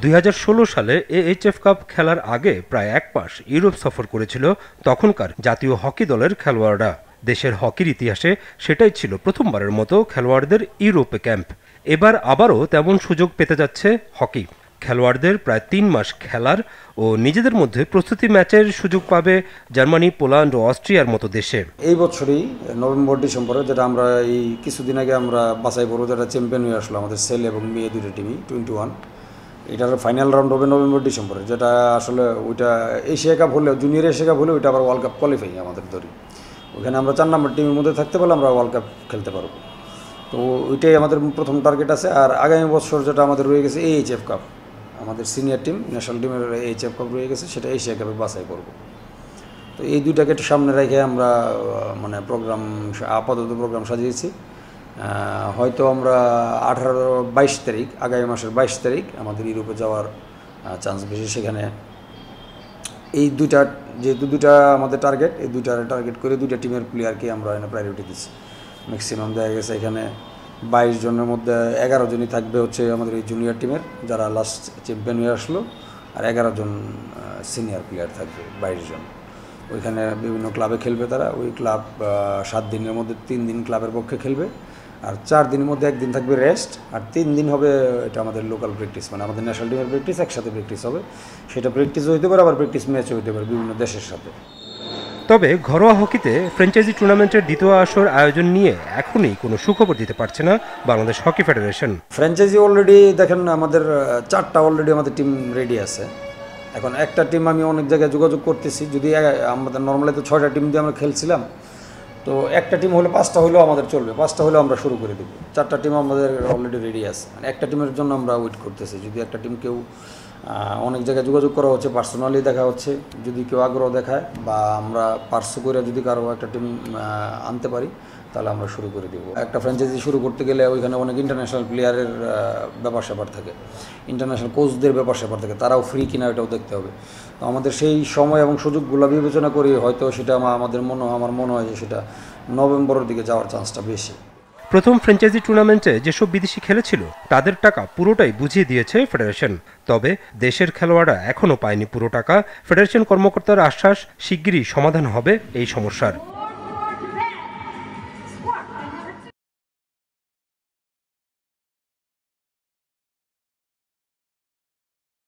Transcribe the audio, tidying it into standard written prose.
2016 সালে AHF cup খেলার আগে প্রায় এক মাস ইউরোপ সফর করেছিল তখনকার জাতীয় হকি দলের খেলোয়াড়রা। দেশের হকির ইতিহাসে সেটাই ছিল প্রথমবারের মতো খেলোয়াড়দের ইউরোপে ক্যাম্প। এবার আবারও তেমন সুযোগ পেতে যাচ্ছে হকি। খেলোয়াড়দের প্রায় 3 মাস খেলার ও নিজেদের মধ্যে প্রস্তুতি ম্যাচের সুযোগ পাবে জার্মানি, পোল্যান্ড ও অস্ট্রিয়ার মতো দেশে। এই বছরই নভেম্বর ডিসেম্বরে, যেটা আমরা এই কিছুদিন আগে আমরা বাছাই করবো, যেটা চ্যাম্পিয়ন হয়ে আসলো আমাদের ছেলে এবং মেয়ে দুটো টিমই 21, এটার ফাইনাল রাউন্ড হবে নভেম্বর ডিসেম্বরে। যেটা আসলে ওইটা এশিয়া কাপ হলেও, জুনিয়র এশিয়া কাপ হলেও ওইটা আবার ওয়ার্ল্ড কাপ কোয়ালিফাই আমাদের ধরি। ওখানে আমরা 4 নম্বর টিমের মধ্যে থাকতে পারলে আমরা ওয়ার্ল্ড কাপ খেলতে পারবো। তো ওইটাই আমাদের প্রথম টার্গেট আছে। আর আগামী বছর যেটা আমাদের রয়ে গেছে এএইচএফ কাপ, আমাদের সিনিয়র টিম ন্যাশনাল টিমের এএইচএফ কাপ রয়ে গেছে, সেটা এশিয়া কাপে বাছাই করব। তো এই দুইটাকে একটু সামনে রেখে আমরা আপাতত প্রোগ্রাম সাজিয়েছি। হয়তো আমরা 22 তারিখ, আগামী মাসের 22 তারিখ আমাদের ইউরোপে যাওয়ার চান্স বেশি। সেখানে এই যেহেতু দুইটা আমাদের টার্গেট, এই টার্গেট করে দুইটা টিমের প্লেয়ারকে আমরা প্রায়োরিটি দিচ্ছি। ম্যাক্সিমাম দেখা গেছে এখানে 22 জনের মধ্যে 11 জনই থাকবে হচ্ছে আমাদের এই জুনিয়র টিমের, যারা লাস্ট চ্যাম্পিয়ন হয়ে আসলো, আর 11 জন সিনিয়র প্লেয়ার থাকবে, 22 জন। ওইখানে বিভিন্ন ক্লাবে খেলবে তারা। ওই ক্লাব 7 দিনের মধ্যে 3 দিন ক্লাবের পক্ষে খেলবে, আর 4 দিনের মধ্যে 1 দিন থাকবে রেস্ট, আর 3 দিন হবে এটা আমাদের লোকাল প্র্যাকটিস, মানে আমাদের ন্যাশনাল টিমের প্র্যাকটিস একসাথে প্র্যাকটিস হবে। সেটা প্র্যাকটিসও হইতে পারে, আবার প্র্যাকটিস ম্যাচও হইতে পারে বিভিন্ন দেশের সাথে। তবে ঘরোয়া হকিতে ফ্র্যাঞ্চাইজি টুর্নামেন্টের দ্বিতীয় আসর আয়োজন নিয়ে এখনই কোনো সুখবর দিতে পারছে না Bangladesh hockey federation. Franchise already দেখেন আমাদের 4টা অলরেডি আমাদের টিম রেডি আছে। এখন একটা টিম আমি অনেক জায়গায় যোগাযোগ করতেছি, যদি আমাদের নর্মালি তো 6টা টিম দিয়ে আমরা খেলছিলাম, তো একটা টিম হলে 5টা হলেও আমাদের চলবে, 5টা হলেও আমরা শুরু করে দেবো। 4টা টিম আমাদের অলরেডি রেডি আছে। একটা টিমের জন্য আমরা ওয়েট করতেছি। যদি একটা টিম কেউ, অনেক জায়গায় যোগাযোগ করা হচ্ছে, পার্সোনালি দেখা হচ্ছে, যদি কেউ আগ্রহ দেখায় বা আমরা পার্সো করে যদি কারো একটা টিম আনতে পারি, তাহলে আমরা শুরু করে দেবো। একটা ফ্র্যাঞ্চাইজি শুরু করতে গেলে ওইখানে অনেক ইন্টারন্যাশনাল প্লেয়ারের ব্যাপার স্যাপার থাকে, ইন্টারন্যাশনাল কোচদের ব্যাপার স্যাপার থাকে, তারাও ফ্রি কিনা এটাও দেখতে হবে। তো আমাদের সেই সময় এবং সুযোগগুলো বিবেচনা করি হয়তো সেটা আমার মনে হয় যে সেটা নভেম্বরের দিকে যাওয়ার চান্সটা বেশি। প্রথম ফ্র্যাঞ্চাইজি টুর্নামেন্টে যেসব বিদেশি খেলেছিল তাদের টাকা পুরোটাই বুঝিয়ে দিয়েছে ফেডারেশন। তবে দেশের খেলোয়াড়রা এখনও পায়নি পুরো টাকা। ফেডারেশন কর্মকর্তার আশ্বাস, শিগগিরই সমাধান হবে এই সমস্যার।